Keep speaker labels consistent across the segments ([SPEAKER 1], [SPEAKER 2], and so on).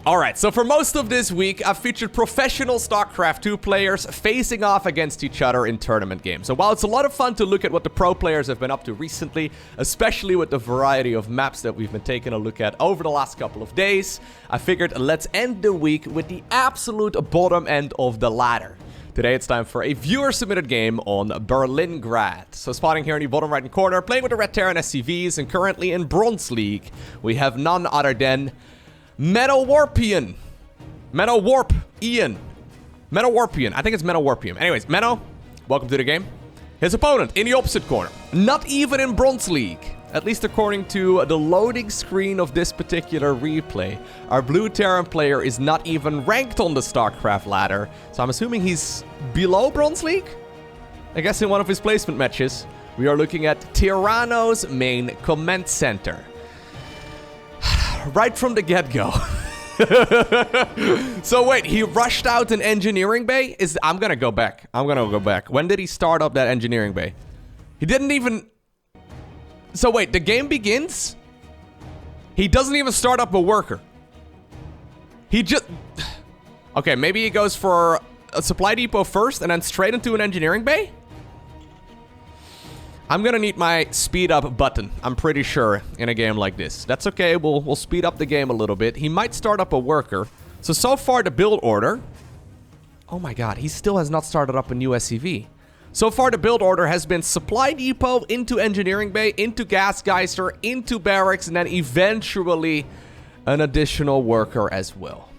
[SPEAKER 1] Alright, so for most of this week, I've featured professional StarCraft 2 players facing off against each other in tournament games. So while it's a lot of fun to look at what the pro players have been up to recently, especially with the variety of maps that we've been taking a look at over the last couple of days, I figured let's end the week with the absolute bottom end of the ladder. Today it's time for a viewer-submitted game on Berlingrad. So spawning here in the bottom right-hand corner, playing with the red Terran SCVs, and currently in Bronze League, we have none other than Metawarpian. Metawarpian. I think it's Metawarpian. Anyways, Meno, welcome to the game. His opponent in the opposite corner, not even in Bronze League, at least according to the loading screen of this particular replay. Our blue Terran player is not even ranked on the StarCraft ladder, so I'm assuming he's below Bronze League? I guess in one of his placement matches, we are looking at Tyranno's main command center. Right from the get-go. So wait, he rushed out an engineering bay? I'm gonna go back. When did he start up that engineering bay? He didn't even... So wait, the game begins? He doesn't even start up a worker. He just... Okay, maybe he goes for a supply depot first and then straight into an engineering bay? I'm gonna need my speed up button, I'm pretty sure, in a game like this. That's okay, we'll speed up the game a little bit. He might start up a worker. So far the build order... Oh my god, he still has not started up a new SCV. So far the build order has been supply depot into engineering bay, into gas geyser, into barracks, and then eventually an additional worker as well.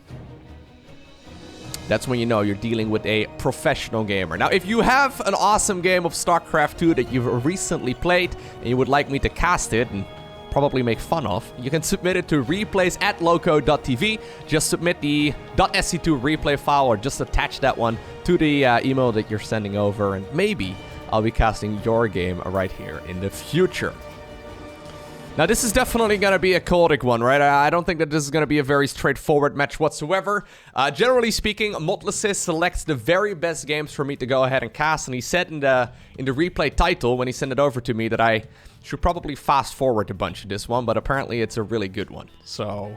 [SPEAKER 1] That's when you know you're dealing with a professional gamer. Now, if you have an awesome game of StarCraft 2 that you've recently played and you would like me to cast it and probably make fun of, you can submit it to replays@LowkoTV. Just submit the .sc2 replay file or just attach that one to the email that you're sending over, and maybe I'll be casting your game right here in the future. Now, this is definitely going to be a chaotic one, right? I don't think that this is going to be a very straightforward match whatsoever. Generally speaking, Motlesis selects the very best games for me to go ahead and cast, and he said in the replay title, when he sent it over to me, that I should probably fast forward a bunch of this one, but apparently it's a really good one. So,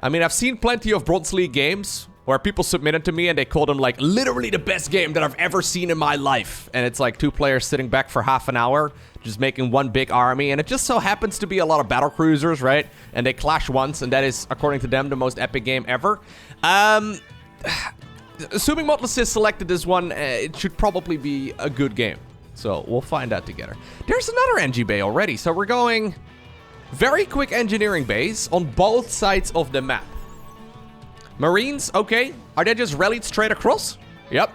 [SPEAKER 1] I mean, I've seen plenty of Bronze League games where people submitted to me and they called them like literally the best game that I've ever seen in my life. And it's like two players sitting back for half an hour, just making one big army. And it just so happens to be a lot of battle cruisers, right? And they clash once, and that is, according to them, the most epic game ever. Assuming Motlesis selected this one, it should probably be a good game. So we'll find out together. There's another NG bay already. So we're going very quick engineering bays on both sides of the map. Marines, okay. Are they just rallied straight across? Yep.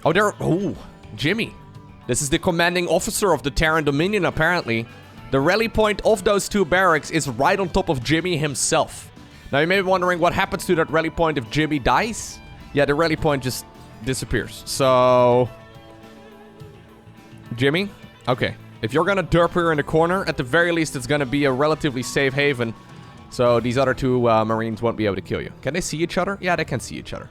[SPEAKER 1] Oh, they're... Oh, Jimmy. This is the commanding officer of the Terran Dominion, apparently. The rally point of those two barracks is right on top of Jimmy himself. Now, you may be wondering what happens to that rally point if Jimmy dies. Yeah, the rally point just disappears. So... Jimmy? Okay. If you're gonna derp here in the corner, at the very least, it's gonna be a relatively safe haven. So these other two Marines won't be able to kill you. Can they see each other? Yeah, they can see each other.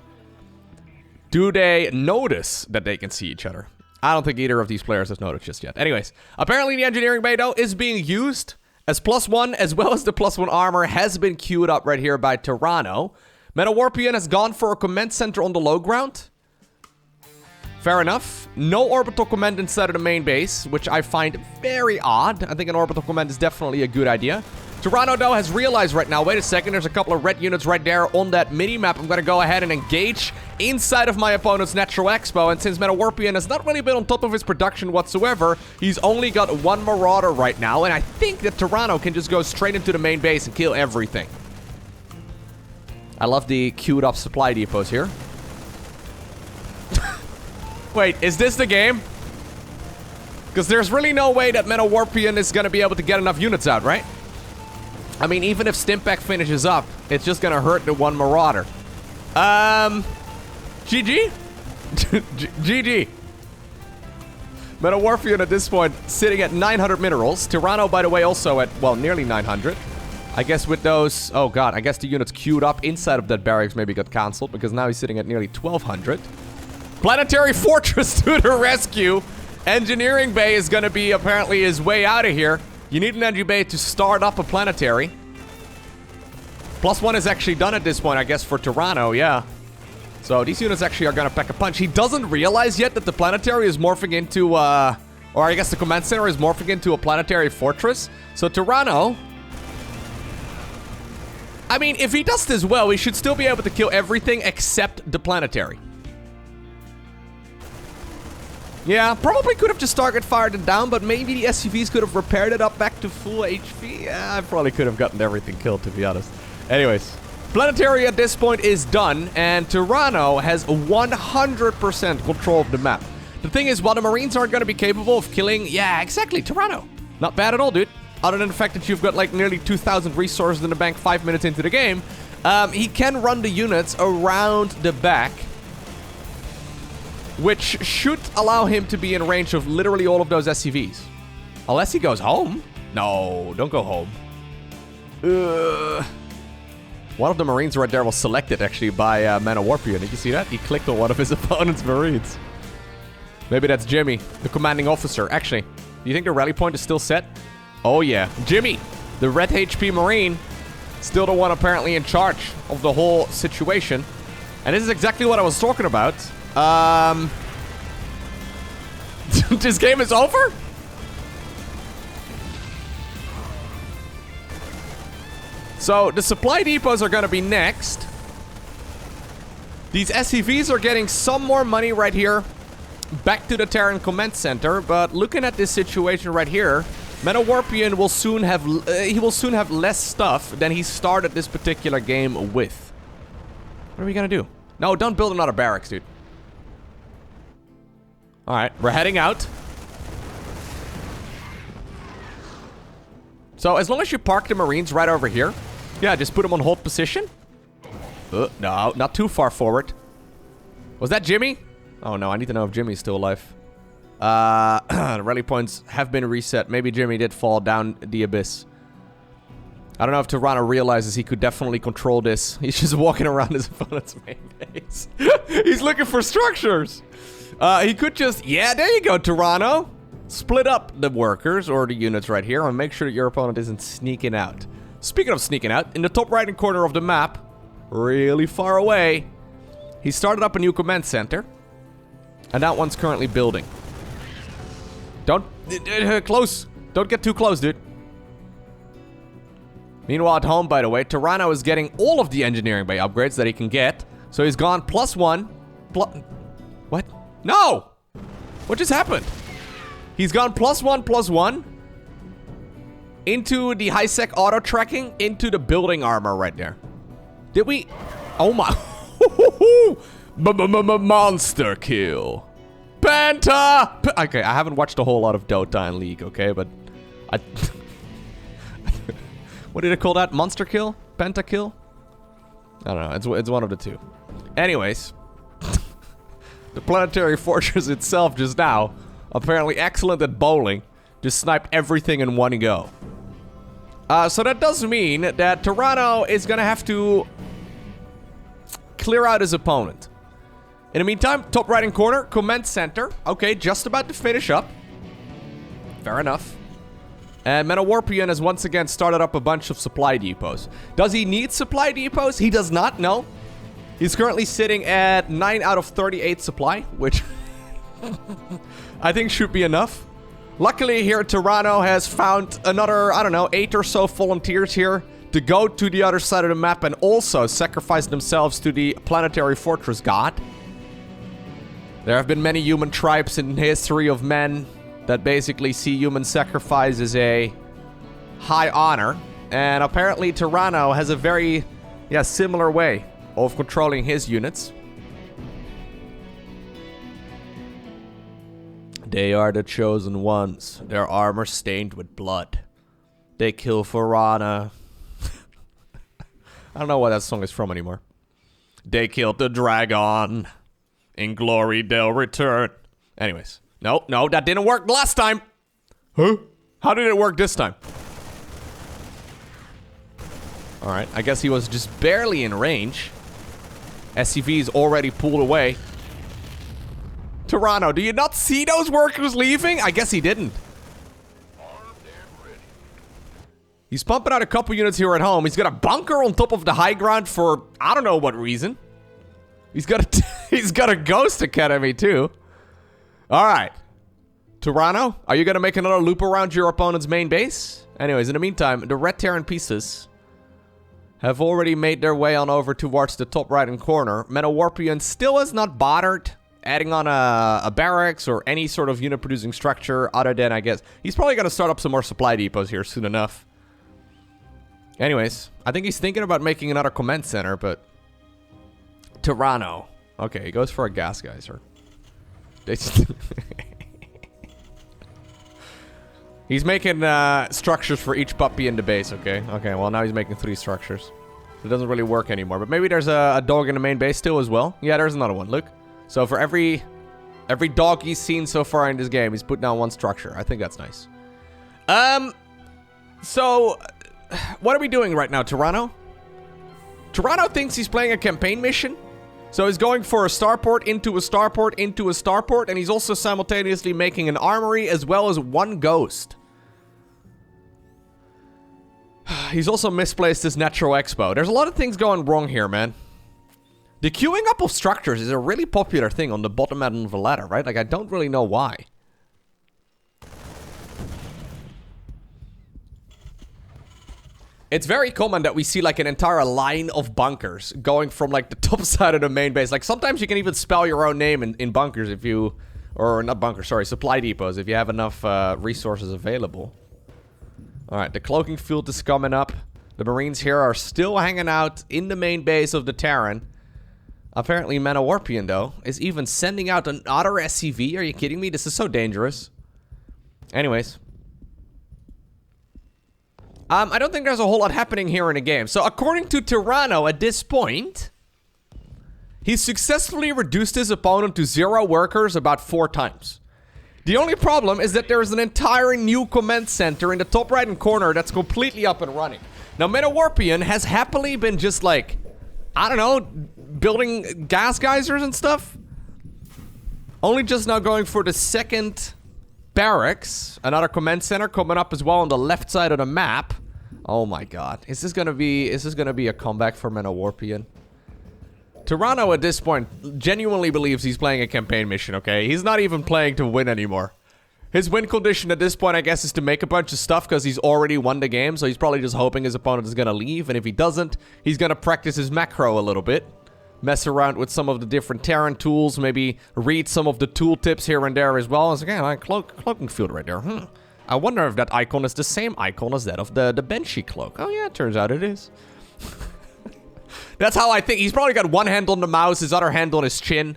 [SPEAKER 1] Do they notice that they can see each other? I don't think either of these players has noticed just yet. Anyways, apparently the engineering bay, though, is being used as +1, as well as the +1 armor has been queued up right here by Tyranno. Metawarpian has gone for a command center on the low ground. Fair enough. No orbital command inside of the main base, which I find very odd. I think an orbital command is definitely a good idea. Tyranno, though, has realized right now, wait a second, there's a couple of red units right there on that mini-map. I'm going to go ahead and engage inside of my opponent's Natural Expo, and since Metawarpian has not really been on top of his production whatsoever, he's only got one Marauder right now, and I think that Tyranno can just go straight into the main base and kill everything. I love the queued up supply depots here. Wait, is this the game? Because there's really no way that Metawarpian is going to be able to get enough units out, right? I mean, even if Stimpack finishes up, it's just gonna hurt the one Marauder. GG? GG. Metawarpian at this point sitting at 900 minerals. Tyranno, by the way, also at, well, nearly 900. I guess with those... Oh, God. I guess the units queued up inside of that barracks maybe got cancelled, because now he's sitting at nearly 1,200. Planetary Fortress to the rescue. Engineering Bay is gonna be apparently his way out of here. You need an energy bay to start up a planetary. +1 is actually done at this point, I guess, for Terran, yeah. So these units actually are gonna pack a punch. He doesn't realize yet that the planetary is morphing into, or I guess the command center is morphing into a planetary fortress. So Terran, I mean, if he does this well, he should still be able to kill everything except the planetary. Yeah, probably could have just target fired it down, but maybe the SCVs could have repaired it up back to full HP. Yeah, I probably could have gotten everything killed, to be honest. Anyways, planetary at this point is done, and Terran has 100% control of the map. The thing is, while the Marines aren't going to be capable of killing... Yeah, exactly, Terran. Not bad at all, dude. Other than the fact that you've got like nearly 2,000 resources in the bank 5 minutes into the game, he can run the units around the back, which should allow him to be in range of literally all of those SCVs. Unless he goes home. No, don't go home. One of the Marines right there was selected actually by Man of Warpion. Did you see that? He clicked on one of his opponent's Marines. Maybe that's Jimmy, the commanding officer. Actually, do you think the rally point is still set? Oh yeah, Jimmy, the red HP Marine, still the one apparently in charge of the whole situation. And this is exactly what I was talking about. This game is over? So the supply depots are gonna be next. These SCVs are getting some more money right here. Back to the Terran Command Center, but looking at this situation right here, Warpion will soon have less stuff than he started this particular game with. What are we gonna do? No, don't build another barracks, dude. Alright, we're heading out. So as long as you park the Marines right over here, yeah, just put them on hold position. No, not too far forward. Was that Jimmy? Oh no, I need to know if Jimmy's still alive. The rally points have been reset. Maybe Jimmy did fall down the abyss. I don't know if Terran realizes he could definitely control this. He's just walking around his opponent's main base. He's looking for structures. He could just... Yeah, there you go, Terran. Split up the workers or the units right here and make sure that your opponent isn't sneaking out. Speaking of sneaking out, in the top right-hand corner of the map, really far away, he started up a new command center. And that one's currently building. Don't... close. Don't get too close, dude. Meanwhile, at home, by the way, Terran is getting all of the engineering bay upgrades that he can get. So he's gone +1. What? No! What just happened? He's gone +1/+1 into the high-sec auto-tracking into the building armor right there. Did we... Oh my... Monster kill. Penta! Okay, I haven't watched a whole lot of Dota and League, okay? But... What did it call that? Monster kill? Penta kill? I don't know. It's one of the two. Anyways. The planetary fortress itself just now, apparently excellent at bowling, just sniped everything in one go. So that does mean that Terran is gonna have to clear out his opponent. In the meantime, top right-hand corner, command center. Okay, just about to finish up. Fair enough. And Warpion has once again started up a bunch of supply depots. Does he need supply depots? He does not, no. He's currently sitting at 9 out of 38 supply, which I think should be enough. Luckily here, Terran has found another, I don't know, 8 or so volunteers here to go to the other side of the map and also sacrifice themselves to the planetary fortress god. There have been many human tribes in the history of men that basically see human sacrifice as a high honor. And apparently Terran has a very, similar way of controlling his units. They are the chosen ones, their armor stained with blood. They kill for honor. I don't know what that song is from anymore. They killed the dragon. In glory they'll return. Anyways. No, that didn't work last time. Huh? How did it work this time? Alright, I guess he was just barely in range. SCV's already pulled away. Terran, do you not see those workers leaving? I guess he didn't. He's pumping out a couple units here at home. He's got a bunker on top of the high ground for I don't know what reason. He's got a ghost academy too. All right. Toronto, are you going to make another loop around your opponent's main base? Anyways, in the meantime, the red Terran pieces have already made their way on over towards the top right-hand corner. Metawarpian still has not bothered adding on a barracks or any sort of unit-producing structure other than, I guess, he's probably going to start up some more supply depots here soon enough. Anyways, I think he's thinking about making another command center, but... Toronto. Okay, he goes for a gas geyser. He's making structures for each puppy in the base, okay? Okay, well, now he's making 3 structures. It doesn't really work anymore, but maybe there's a dog in the main base still as well. Yeah, there's another one, look. So for every dog he's seen so far in this game, he's put down 1 structure. I think that's nice. So... What are we doing right now, Toronto? Toronto thinks he's playing a campaign mission. So he's going for a starport into a starport into a starport. And he's also simultaneously making an armory as well as 1 ghost. He's also misplaced his Natural Expo. There's a lot of things going wrong here, man. The queuing up of structures is a really popular thing on the bottom end of the ladder, right? Like, I don't really know why. It's very common that we see like an entire line of bunkers going from like the top side of the main base. Like sometimes you can even spell your own name in bunkers if you... Or not bunkers, sorry, supply depots if you have enough resources available. Alright, the cloaking field is coming up. The Marines here are still hanging out in the main base of the Terran. Apparently Metawarpian, though, is even sending out another SCV. Are you kidding me? This is so dangerous. Anyways... I don't think there's a whole lot happening here in the game. So according to Toronto at this point, he's successfully reduced his opponent to 0 workers about 4 times. The only problem is that there is an entire new command center in the top right-hand corner that's completely up and running. Now, Metawarpian has happily been just like, I don't know, building gas geysers and stuff. Only just now going for the 2nd barracks. Another command center coming up as well on the left side of the map. Oh my god. Is this gonna be a comeback for Metawarpian? Toronto at this point genuinely believes he's playing a campaign mission, okay? He's not even playing to win anymore. His win condition at this point, I guess, is to make a bunch of stuff because he's already won the game, so he's probably just hoping his opponent is gonna leave, and if he doesn't, he's gonna practice his macro a little bit. Mess around with some of the different Terran tools, maybe read some of the tooltips here and there as well. It's again like cloaking field right there. I wonder if that icon is the same icon as that of the Banshee cloak. Oh yeah, it turns out it is. That's how I think. He's probably got 1 hand on the mouse, his other hand on his chin.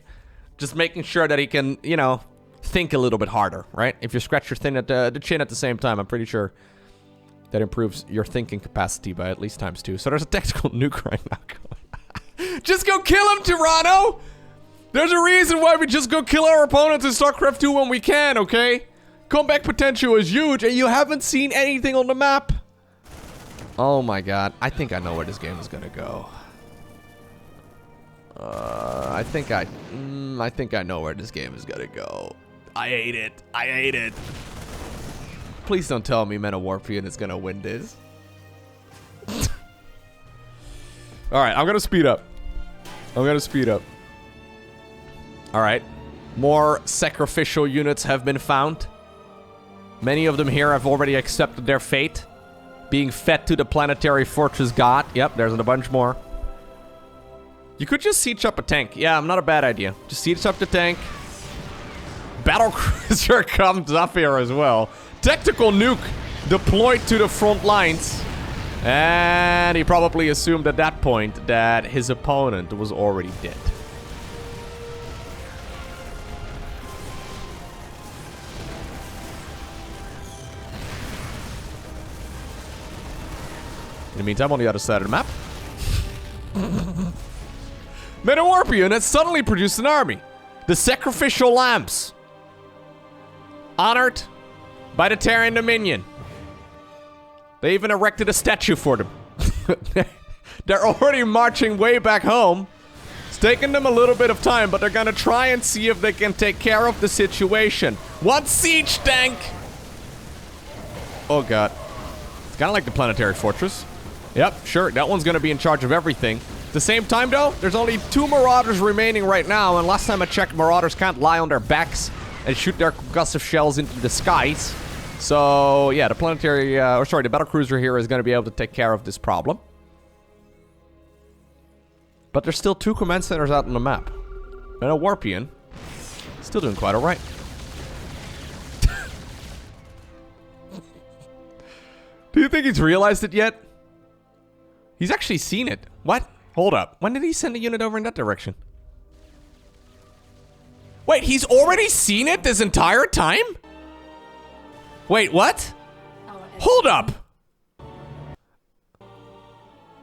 [SPEAKER 1] Just making sure that he can, you know, think a little bit harder, right? If you scratch your thin at the chin at the same time, I'm pretty sure that improves your thinking capacity by at least ×2. So there's a tactical nuke right now going. Just go kill him, Toronto! There's a reason why we just go kill our opponents in StarCraft 2 when we can, okay? Comeback potential is huge, and you haven't seen anything on the map. Oh my god. I think I know where this game is gonna go. I think I know where this game is gonna go. I hate it. I hate it. Please don't tell me Metawarpian is gonna win this. Alright, I'm gonna speed up. Alright. More sacrificial units have been found. Many of them here have already accepted their fate. Being fed to the planetary fortress god. Yep, there's a bunch more. You could just siege up a tank. Yeah, not a bad idea. Just siege up the tank. Battlecruiser comes up here as well. Tactical nuke deployed to the front lines. And he probably assumed at that point that his opponent was already dead. In the meantime, on the other side of the map, Metawarpian has suddenly produced an army. The Sacrificial Lambs. Honored by the Terran Dominion. They even erected a statue for them. They're already marching way back home. It's taken them a little bit of time, but they're gonna try and see if they can take care of the situation. One siege tank! Oh god. Kind of like the planetary fortress. Yep, sure, that one's gonna be in charge of everything. At the same time, though, there's only 2 Marauders remaining right now, and last time I checked, Marauders can't lie on their backs and shoot their concussive shells into the skies. So, yeah, the planetary, the battlecruiser here is gonna be able to take care of this problem. But there's still 2 command centers out on the map. And a Warpian. Still doing quite alright. Do you think he's realized it yet? He's actually seen it. What? Hold up. When did he send a unit over in that direction? Wait, he's already seen it this entire time? Wait, what? Hold up.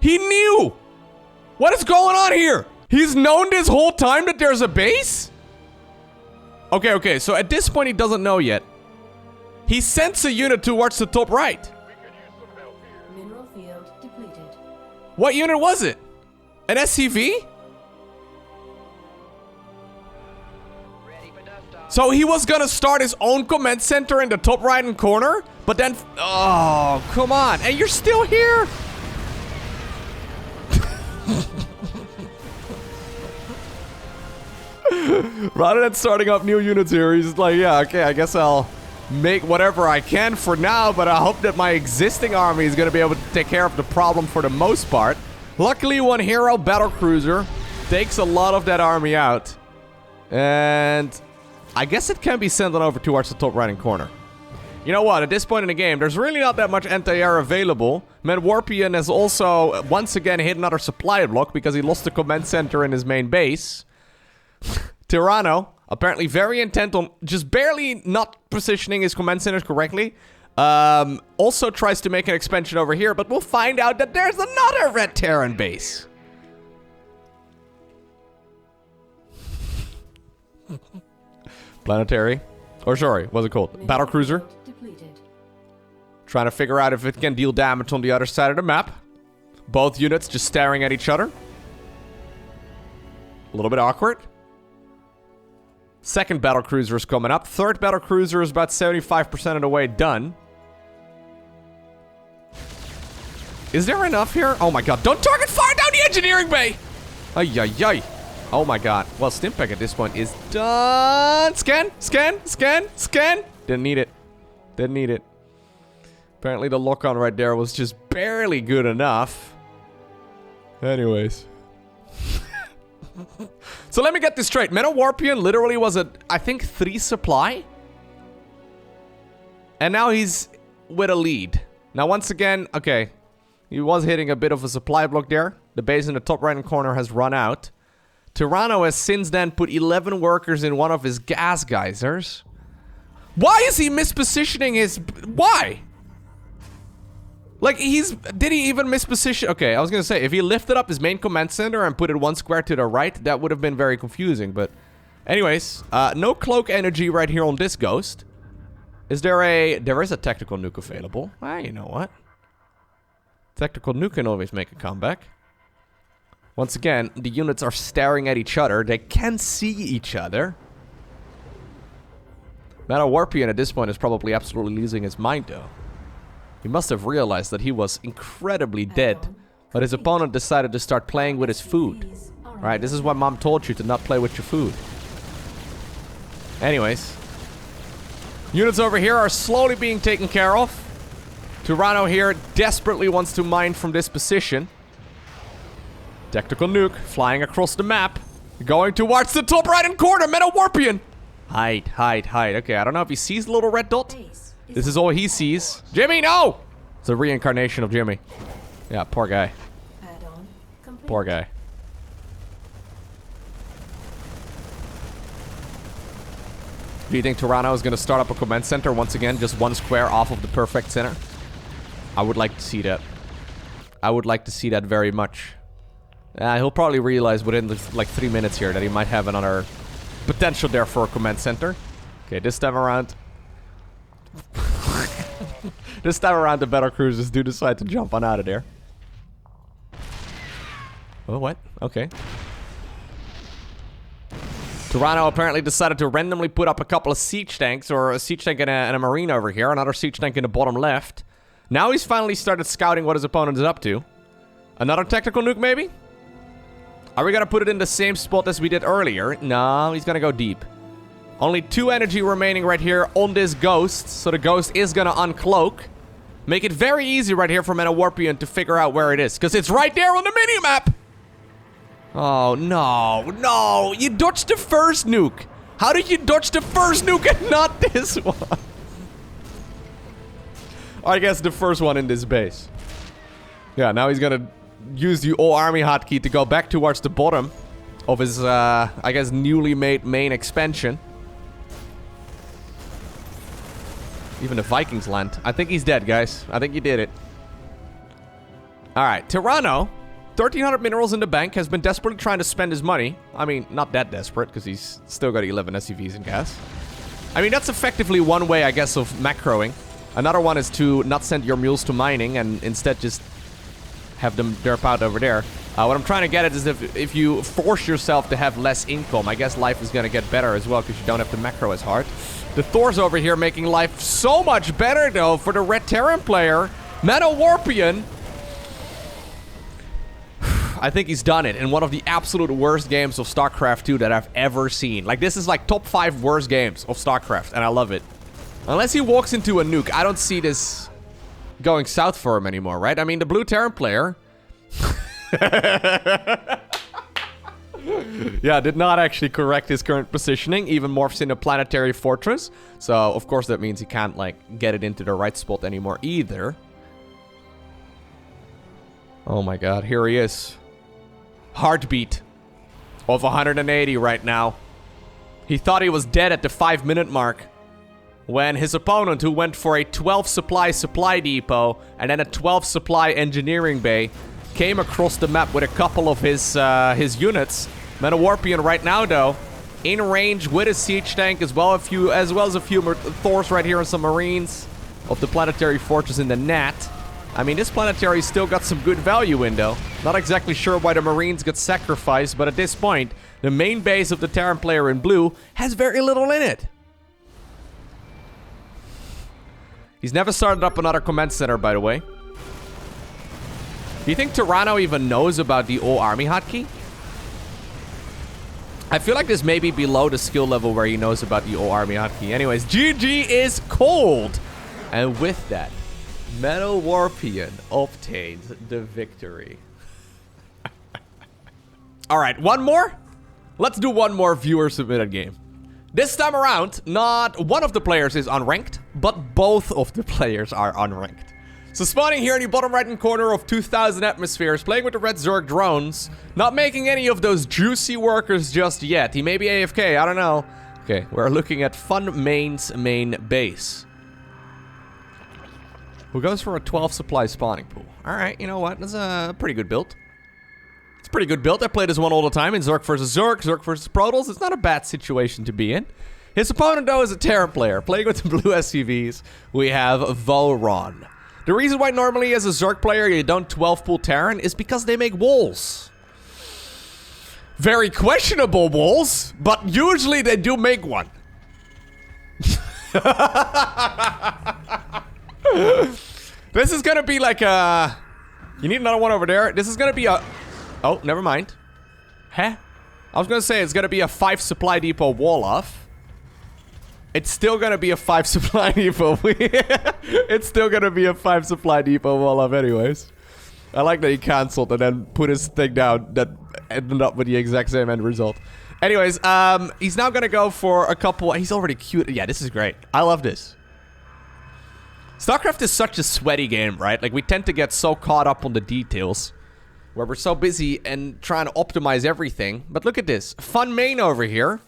[SPEAKER 1] He knew. What is going on here? He's known this whole time that there's a base? Okay, so at this point he doesn't know yet. He sends a unit towards the top right.
[SPEAKER 2] Mineral field depleted.
[SPEAKER 1] What unit was it? An SCV? So he was gonna start his own command center in the top right-hand corner, but then... Oh, come on. And you're still here? Rather than starting up new units here, he's like, yeah, okay, I guess I'll make whatever I can for now, but I hope that my existing army is going to be able to take care of the problem for the most part. Luckily, one hero battlecruiser takes a lot of that army out. And I guess it can be sent on over towards the top right-hand corner. You know what? At this point in the game, there's really not that much anti-air available. Warpian has also once again hit another supply block because he lost the command center in his main base. Tyranno, apparently very intent on just barely not positioning his command centers correctly. Also tries to make an expansion over here, but we'll find out that there's another red Terran base. Planetary. Or sorry, what's it called? Battlecruiser. Trying to figure out if it can deal damage on the other side of the map. Both units just staring at each other. A little bit awkward. Second battlecruiser is coming up. Third battlecruiser is about 75% of the way done. Is there enough here? Oh my god. Don't target fire down the engineering bay! Ay, ay, ay. Oh my god. Well, Stimpack at this point is done. Scan, scan, scan, scan. Didn't need it. Didn't need it. Apparently the lock-on right there was just barely good enough. Anyways. So let me get this straight. Warpian literally was a, I think, 3 supply. And now he's with a lead. Now once again, okay. He was hitting a bit of a supply block there. The base in the top right-hand corner has run out. Tyranno has since then put 11 workers in one of his gas geysers. Why is he mispositioning his... Why? Like, did he even misposition? Okay, I was gonna say, if he lifted up his main command center and put it 1 square to the right, that would have been very confusing, but... Anyways, no cloak energy right here on this ghost. There is a tactical nuke available. Ah, you know what? Tactical nuke can always make a comeback. Once again, the units are staring at each other. They can see each other. Warpian at this point is probably absolutely losing his mind, though. He must have realized that he was incredibly dead, but his opponent decided to start playing with his food. Alright, this is why mom told you to not play with your food. Anyways. Units over here are slowly being taken care of. Tyranno here desperately wants to mine from this position. Tactical nuke flying across the map. Going towards the top right-hand corner. Warpian. Hide, hide, hide. Okay, I don't know if he sees the little red dot. This is all he sees. Jimmy, no! It's a reincarnation of Jimmy. Yeah, poor guy. Poor guy. Do you think Tyranno is going to start up a command center once again, just 1 square off of the perfect center? I would like to see that. I would like to see that very much. He'll probably realize within like 3 minutes here that he might have another potential there for a command center. Okay, this time around... This time around the battlecruisers do decide to jump on out of there. Oh, what? Okay. Tyranno apparently decided to randomly put up a couple of siege tanks, or a siege tank and a marine over here, another siege tank in the bottom left. Now he's finally started scouting what his opponent is up to. Another tactical nuke, maybe? Are we gonna put it in the same spot as we did earlier? No, he's gonna go deep. Only 2 energy remaining right here on this ghost. So the ghost is gonna uncloak. Make it very easy right here for Metawarpian to figure out where it is. Because it's right there on the minimap! Oh, no. No! You dodged the first nuke! How did you dodge the first nuke and not this one? I guess the first one in this base. Yeah, now he's gonna use the all-army hotkey to go back towards the bottom of his, I guess, newly made main expansion. Even the Vikings land. I think he's dead, guys. I think he did it. Alright, Tyranno, 1,300 minerals in the bank, has been desperately trying to spend his money. I mean, not that desperate, because he's still got 11 SCVs in gas. I mean, that's effectively one way, I guess, of macroing. Another one is to not send your mules to mining and instead just have them derp out over there. What I'm trying to get at is if you force yourself to have less income, I guess life is going to get better as well because you don't have to macro as hard. The Thor's over here making life so much better, though, for the Red Terran player. Metawarpian. I think he's done it in one of the absolute worst games of StarCraft 2 that I've ever seen. Like, this is like top 5 worst games of StarCraft, and I love it. Unless he walks into a nuke, I don't see this going south for him anymore, right? I mean, the blue Terran player... yeah, did not actually correct his current positioning, even morphs in a planetary fortress. So, of course, that means he can't, like, get it into the right spot anymore either. Oh my god, here he is. Heartbeat of 180 right now. He thought he was dead at the 5-minute mark when his opponent, who went for a 12 supply depot and then a 12 supply engineering bay, came across the map with a couple of his units. Metawarpian right now, though, in range with a siege tank as well as a few Thors right here and some Marines of the planetary fortress in the net. I mean, this planetary still got some good value in, though. Not exactly sure why the Marines got sacrificed, but at this point, the main base of the Terran player in blue has very little in it. He's never started up another command center, by the way. Do you think Tyranno even knows about the all-army hotkey? I feel like this may be below the skill level where he knows about the all-army hotkey. Anyways, GG is cold! And with that, Metawarpian obtains the victory. Alright, one more? Let's do one more viewer-submitted game. This time around, not one of the players is unranked, but both of the players are unranked. So spawning here in the bottom right-hand corner of 2,000 atmospheres, playing with the red Zerg drones, not making any of those juicy workers just yet. He may be AFK, I don't know. Okay, we're looking at Fun Main's main base. Who goes for a 12 supply spawning pool. Alright, you know what? That's a pretty good build. It's a pretty good build. I play this one all the time in Zerg versus Zerg, Zerg versus Protoss. It's not a bad situation to be in. His opponent, though, is a Terran player. Playing with the blue SCVs, we have Voron. The reason why normally as a Zerg player you don't 12 pool Terran is because they make walls. Very questionable walls, but usually they do make one. This is gonna be like a... You need another one over there. This is gonna be a... Oh, never mind. Huh? I was gonna say it's gonna be a 5 supply depot wall off. It's still gonna be a 5 supply depot. It's still gonna be a 5 supply depot wall off anyways. I like that he cancelled and then put his thing down that ended up with the exact same end result. Anyways, he's now gonna go for a couple... He's already cute. Yeah, this is great. I love this. StarCraft is such a sweaty game, right? Like, we tend to get so caught up on the details, where we're so busy and trying to optimize everything. But look at this. Fun Main over here,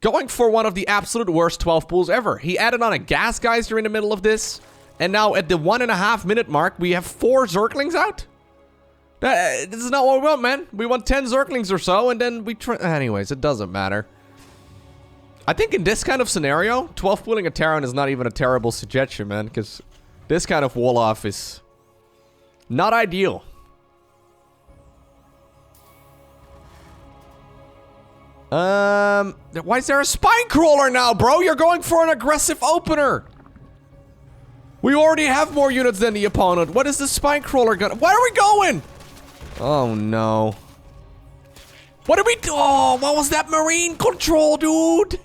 [SPEAKER 1] going for one of the absolute worst 12 pools ever. He added on a gas geyser in the middle of this, and now at the 1.5 minute mark, we have 4 Zerglings out. This is not what we want, man. We want 10 Zerglings or so, and then we try... Anyways, it doesn't matter. I think in this kind of scenario, 12 pooling a Terran is not even a terrible suggestion, man, because this kind of wall-off is not ideal. Why is there a spine crawler now, bro? You're going for an aggressive opener. We already have more units than the opponent. What is the spine crawler gonna... Where are we going? Oh, no. What did we do? Oh, what was that marine control, dude?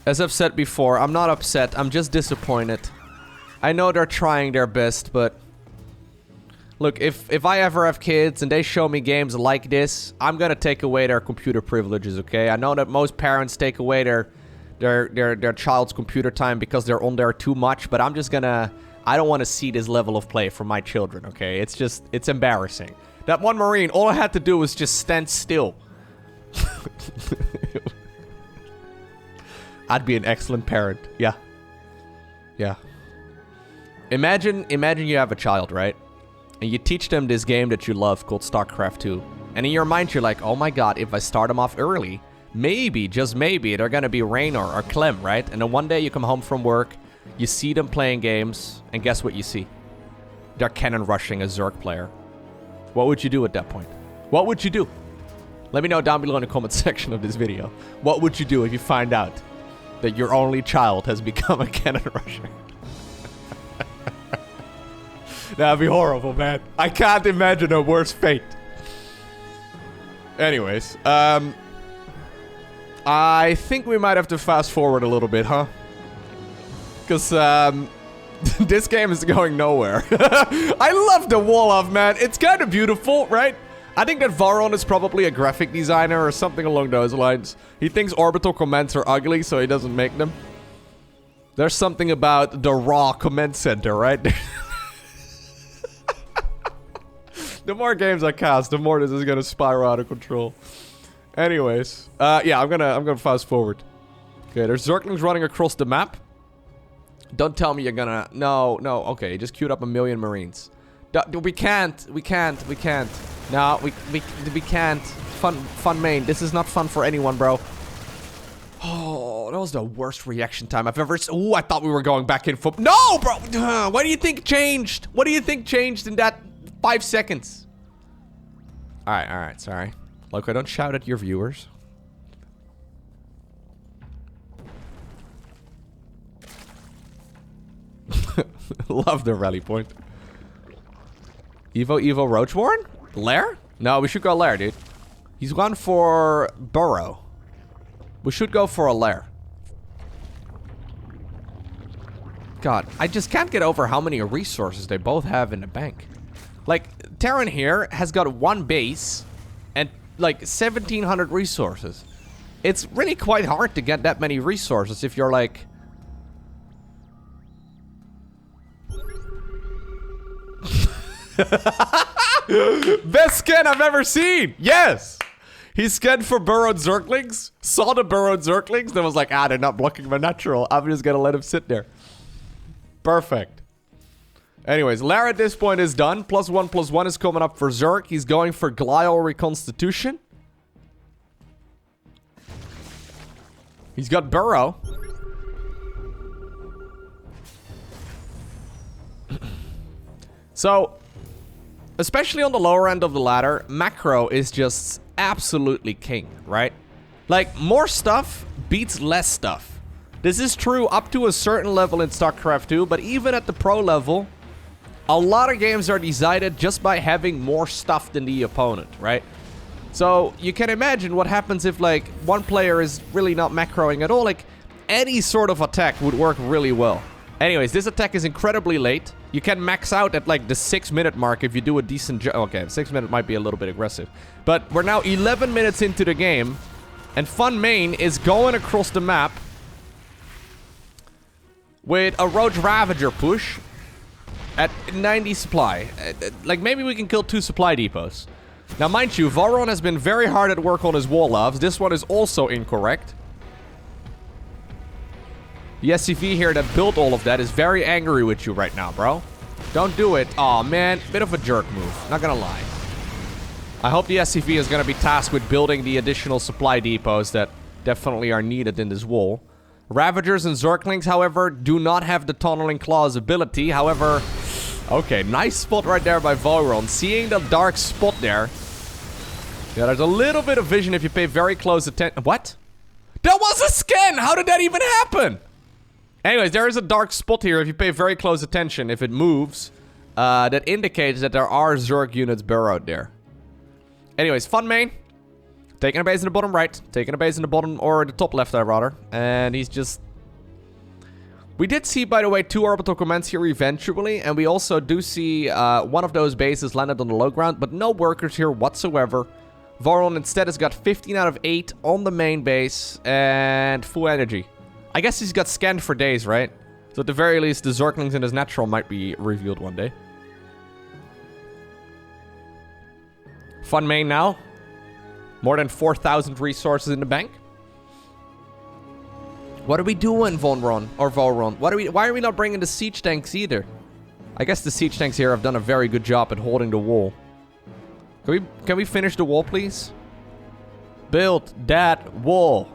[SPEAKER 1] As I've said before, I'm not upset. I'm just disappointed. I know they're trying their best, but... Look, if I ever have kids and they show me games like this, I'm gonna take away their computer privileges, okay? I know that most parents take away their child's computer time because they're on there too much, but I'm just gonna... I don't want to see this level of play from my children, okay? It's just... It's embarrassing. That one Marine, all I had to do was just stand still. I'd be an excellent parent. Yeah. Yeah. Imagine you have a child, right? And you teach them this game that you love called StarCraft 2. And in your mind, you're like, oh my god, if I start them off early, maybe, just maybe, they're gonna be Raynor or Clem, right? And then one day you come home from work, you see them playing games, and guess what you see? They're cannon rushing a Zerg player. What would you do at that point? What would you do? Let me know down below in the comment section of this video. What would you do if you find out that your only child has become a cannon rusher? That'd be horrible, man. I can't imagine a worse fate. Anyways, I think we might have to fast forward a little bit, huh? Because, this game is going nowhere. I love the wall of, man. It's kind of beautiful, right? I think that Varon is probably a graphic designer or something along those lines. He thinks orbital comments are ugly, so he doesn't make them. There's something about the raw comment center, right? The more games I cast, the more this is gonna spiral out of control. Anyways, yeah, I'm gonna fast forward. Okay, there's Zerglings running across the map. Don't tell me you're gonna... No, okay, just queued up 1,000,000 Marines. We can't. No, we can't. Fun main. This is not fun for anyone, bro. Oh, that was the worst reaction time I've ever seen. Ooh, I thought we were going back in for... No, bro! What do you think changed? What do you think changed in that 5 seconds? Alright, sorry. Lowko, don't shout at your viewers. Love the rally point. Evo Roach Warren? Lair? No, we should go Lair, dude. He's gone for Burrow. We should go for a Lair. God, I just can't get over how many resources they both have in the bank. Like, Terran here has got one base and like 1,700 resources. It's really quite hard to get that many resources if you're like... Best scan I've ever seen! Yes! He scanned for burrowed Zerglings, saw the burrowed Zerglings, then was like, they're not blocking my natural. I'm just gonna let him sit there. Perfect. Anyways, Lair at this point is done. +1/+1 is coming up for Zerg. He's going for Glial Reconstitution. He's got Burrow. So, especially on the lower end of the ladder, macro is just absolutely king, right? Like, more stuff beats less stuff. This is true up to a certain level in StarCraft 2, but even at the pro level, a lot of games are decided just by having more stuff than the opponent, right? So, you can imagine what happens if, like, one player is really not macroing at all. Like, any sort of attack would work really well. Anyways, this attack is incredibly late. You can max out at, like, the 6-minute mark if you do a decent job. Okay, 6 minutes might be a little bit aggressive. But we're now 11 minutes into the game, and Fun Main is going across the map with a Roach Ravager push at 90 supply. Like, maybe we can kill 2 supply depots. Now, mind you, Varon has been very hard at work on his wall loves. This one is also incorrect. The SCV here that built all of that is very angry with you right now, bro. Don't do it. Aw, man. Bit of a jerk move. Not gonna lie. I hope the SCV is gonna be tasked with building the additional supply depots that definitely are needed in this wall. Ravagers and Zerglings, however, do not have the Tunneling Claws ability. However... Okay, nice spot right there by Varon. Seeing the dark spot there. Yeah, there's a little bit of vision if you pay very close attention. What? That was a scan! How did that even happen? Anyways, there is a dark spot here if you pay very close attention. If it moves, that indicates that there are Zerg units burrowed there. Anyways, fun main. Taking a base in the bottom right. Taking a base in the bottom, or the top left, rather. And he's just... We did see, by the way, 2 orbital commands here eventually. And we also do see one of those bases landed on the low ground. But no workers here whatsoever. Voron instead has got 15 out of 8 on the main base. And full energy. I guess he's got scanned for days, right? So at the very least, the Zerglings in his natural might be revealed one day. Fun main now. More than 4,000 resources in the bank. What are we doing, Voron? Why are we not bringing the siege tanks either? I guess the siege tanks here have done a very good job at holding the wall. Can we finish the wall, please? Build that wall.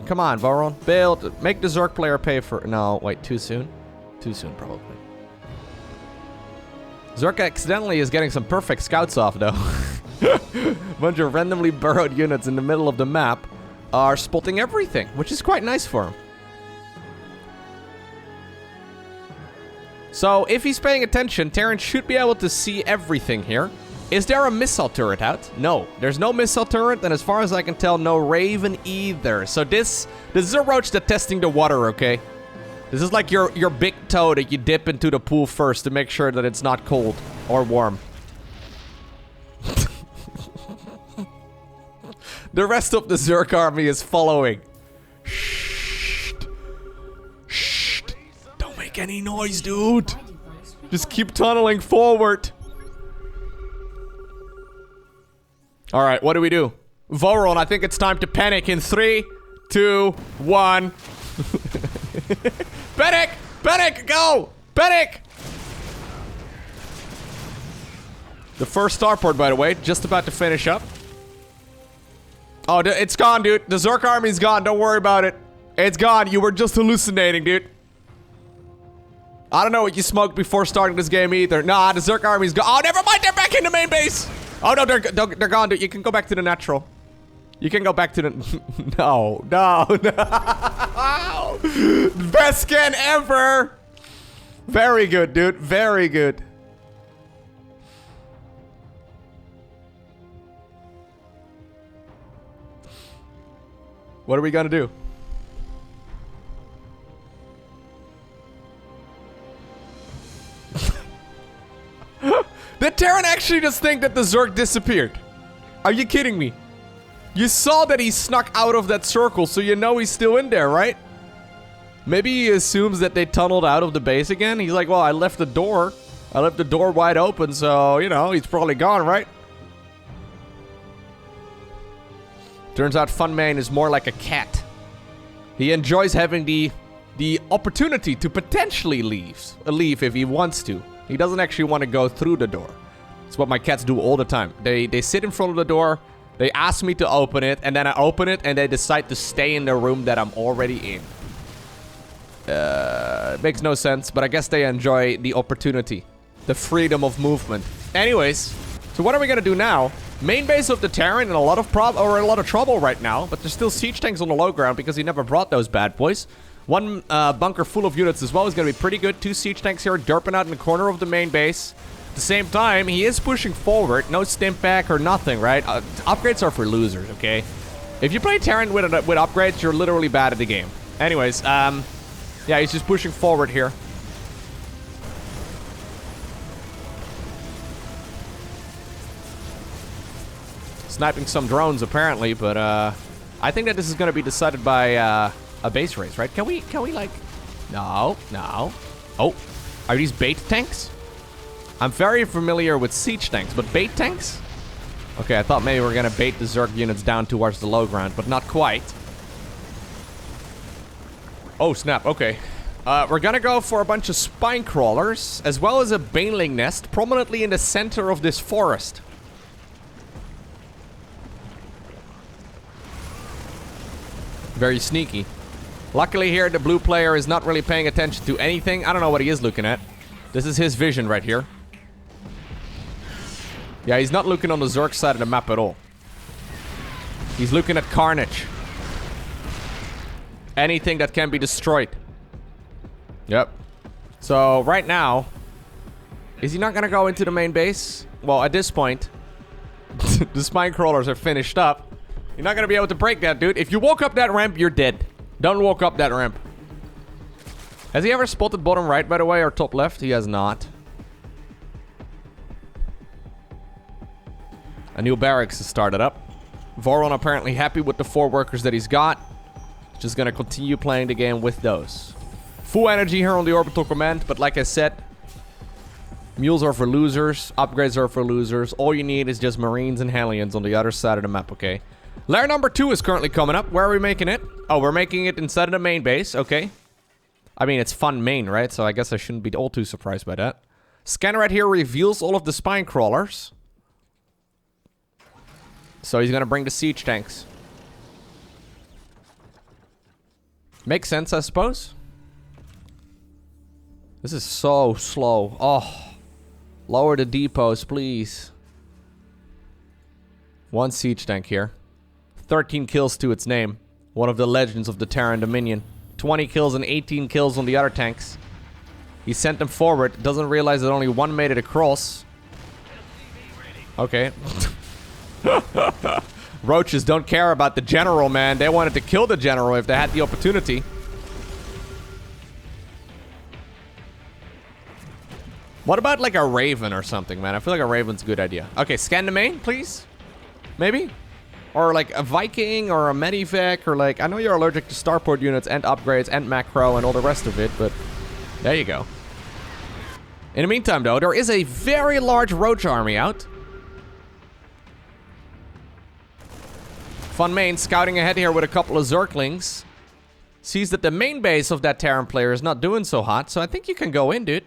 [SPEAKER 1] Come on, Voron. Build. Make the Zerg player pay for... No, wait, too soon? Too soon, probably. Zerg accidentally is getting some perfect scouts off, though. Bunch of randomly burrowed units in the middle of the map are spotting everything, which is quite nice for him. So, if he's paying attention, Terran should be able to see everything here. Is there a missile turret out? No, there's no missile turret, and as far as I can tell, no Raven either. So this is a Roach that's testing the water, okay? This is like your big toe that you dip into the pool first to make sure that it's not cold or warm. The rest of the Zerg army is following. Shh. Shh. Don't make any noise, dude. Just keep tunneling forward. Alright, what do we do? Voron, I think it's time to panic in 3, 2, 1. Panic! Panic! Go! Panic! The first starport, by the way, just about to finish up. Oh, it's gone, dude. The Zerg army's gone. Don't worry about it. It's gone. You were just hallucinating, dude. I don't know what you smoked before starting this game either. Nah, the Zerg army's gone. Oh, never mind. They're back in the main base. Oh, no, they're gone, dude. You can go back to the natural. You can go back to the... No. Best scan ever. Very good, dude. Very good. What are we gonna do? Did Terran actually just think that the Zerg disappeared? Are you kidding me? You saw that he snuck out of that circle, so you know he's still in there, right? Maybe he assumes that they tunneled out of the base again. He's like, well, I left the door. I left the door wide open, so, you know, he's probably gone, right? Turns out Funman is more like a cat. He enjoys having the opportunity to potentially leave if he wants to. He doesn't actually want to go through the door. It's what my cats do all the time. They sit in front of the door, they ask me to open it, and then I open it, and they decide to stay in the room that I'm already in. It makes no sense, but I guess they enjoy the opportunity. The freedom of movement. Anyways, so what are we gonna do now? Main base of the Terran in a lot of trouble right now, but there's still siege tanks on the low ground because he never brought those bad boys. One bunker full of units as well is gonna be pretty good. 2 siege tanks here derping out in the corner of the main base. At the same time, he is pushing forward. No stimp back or nothing, right? Upgrades are for losers, okay? If you play Terran with upgrades, you're literally bad at the game. Anyways, yeah, he's just pushing forward here. Sniping some drones apparently, but I think that this is going to be decided by a base race, right? Can we like... No. Oh, are these bait tanks? I'm very familiar with siege tanks, but bait tanks? Okay, I thought maybe we were going to bait the Zerg units down towards the low ground, but not quite. Oh, snap, okay. We're going to go for a bunch of spine crawlers, as well as a baneling nest, prominently in the center of this forest. Very sneaky. Luckily here, the blue player is not really paying attention to anything. I don't know what he is looking at. This is his vision right here. Yeah, he's not looking on the Zerg side of the map at all. He's looking at carnage. anything that can be destroyed. Yep. So right now, is he not gonna go into the main base? Well, at this point, the spine crawlers are finished up. You're not gonna be able to break that, dude. If you walk up that ramp, you're dead. Don't walk up that ramp. Has he ever spotted bottom right, by the way, or top left? He has not. A new barracks has started up. Voron apparently happy with the 4 workers that he's got. Just gonna continue playing the game with those. Full energy here on the orbital command, but like I said, mules are for losers, upgrades are for losers. All you need is just marines and hellions on the other side of the map, okay? Lair number 2 is currently coming up. Where are we making it? Oh, we're making it inside of the main base, okay. I mean, it's fun main, right? So I guess I shouldn't be all too surprised by that. Scanner right here reveals all of the spine crawlers. So he's gonna bring the siege tanks. Makes sense, I suppose. This is so slow. Oh. Lower the depots, please. 1 siege tank here. 13 kills to its name. One of the legends of the Terran Dominion. 20 kills and 18 kills on the other tanks. He sent them forward. Doesn't realize that only 1 made it across. Okay. Roaches don't care about the general, man. They wanted to kill the general if they had the opportunity. What about like a raven or something, man? I feel like a raven's a good idea. Okay, scan the main, please. Maybe? Or like a Viking or a Medivac or like... I know you're allergic to Starport units and upgrades and macro and all the rest of it, but... There you go. In the meantime, though, there is a very large Roach army out. Fun main scouting ahead here with a couple of Zerglings. Sees that the main base of that Terran player is not doing so hot, so I think you can go in, dude.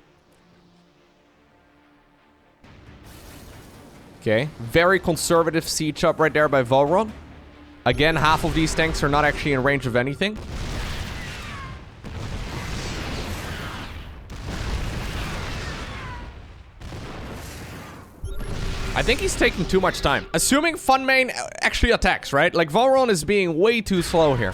[SPEAKER 1] Okay, very conservative siege up right there by Volron. Again, half of these tanks are not actually in range of anything. I think he's taking too much time. Assuming Fun Main actually attacks, right? Like, Volron is being way too slow here.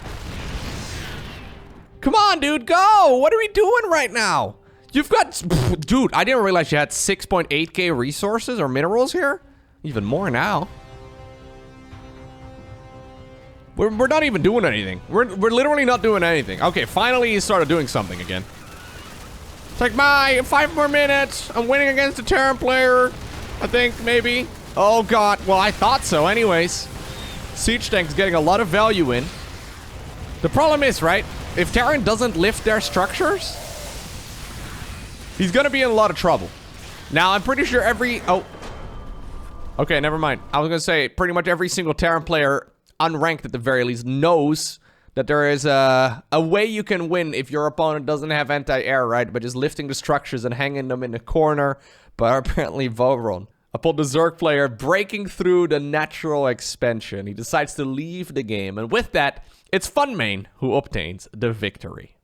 [SPEAKER 1] Come on, dude, go! What are we doing right now? You've got... Dude, I didn't realize you had 6.8k resources or minerals here. Even more now. We're not even doing anything. We're literally not doing anything. Okay, finally he started doing something again. It's like, my 5 more minutes. I'm winning against a Terran player. I think, maybe. Oh, God. Well, I thought so anyways. Siege tank's getting a lot of value in. The problem is, right? If Terran doesn't lift their structures, he's gonna be in a lot of trouble. Now, I'm pretty sure every... Oh. Okay, never mind. I was gonna say, pretty much every single Terran player, unranked at the very least, knows that there is a way you can win if your opponent doesn't have anti-air, right? By just lifting the structures and hanging them in the corner. But apparently Vovron, upon the Zerg player breaking through the natural expansion, he decides to leave the game. And with that, it's Fun Main who obtains the victory.